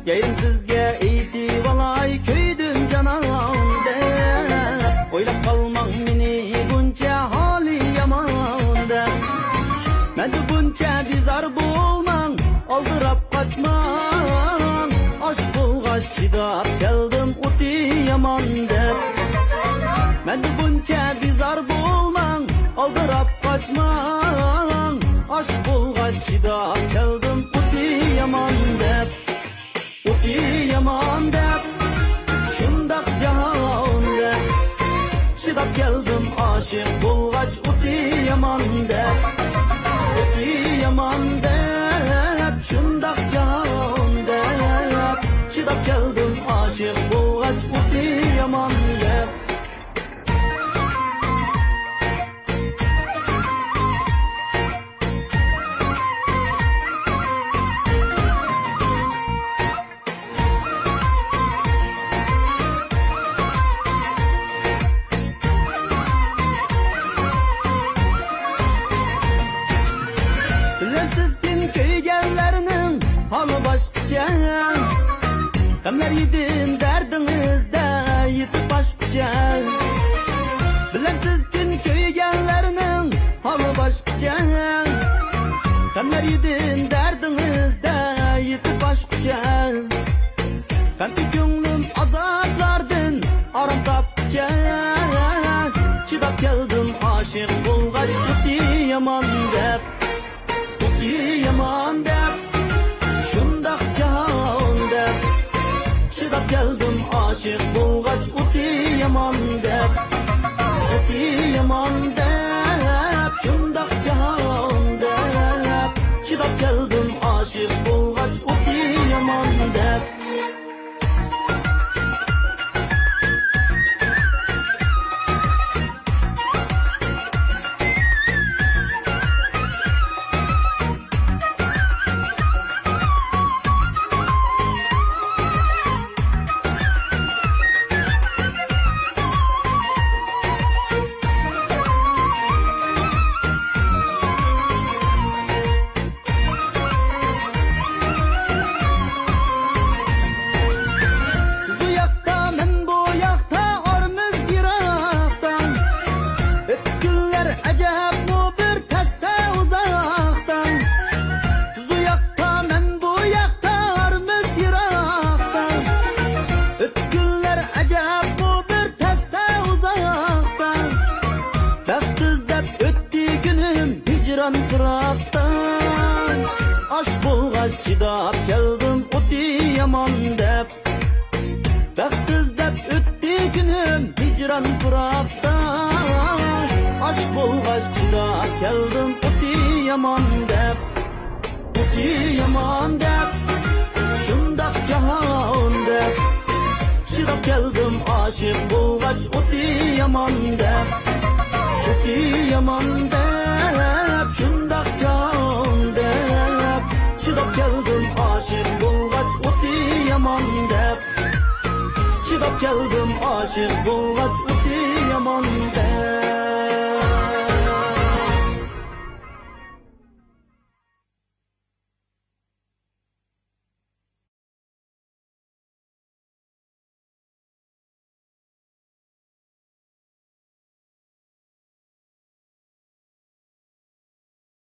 Yerim sizge eğitip alay köydüm canam dep. Oylap kalmam meni buncha hali yaman dep. Men de buncha bizar bolmang, aldırap kaçmang. Aşk bulgaç çidap geldim uti yaman dep. Men de buncha bizar bolmang, aldırap kaçmang. Aşk bulgaç çidap geldim uti yaman dep. Uti yaman dep, şundak cahan dep. Çidap geldim aşık bulgaç uti yaman dep. Uti yaman dep, şundak cahan dep. Çidap geldim aşık bulgaç uti yaman dep. Sizkin köygenlerinin halı başkaca. Kamlar yedim derdinizde yetip başkaca. Bilen sizkin köygenlerinin halı başkaca. Kamlar yedim derdinizde yetip başkaca. Kanti gönlüm azaplardan aram tapça. Çidap geldim aşık bulgaç uti yaman dep. Uti yaman dep, şundak cahan dep. Çidap geldim aşık bulgaç uti yaman dep. Uti yaman dep, şundak cahan dep. Çidap geldim aşık bulgaç uti yaman dep. Kıraktan aşk bulgaç çidap geldim uti yaman dep. Baxt izlep ötdi günüm hicran kıraktan. Aşk bulgaç çidap geldim uti yaman dep. Uti yaman dep, şundak cahan dep. Çidap geldim aşık bulgaç uti yaman dep. Uti yaman dep, şundak cahan dep. Çidap geldim aşık bulgaç uti yaman dep. Çidap geldim aşık bulgaç uti yaman dep.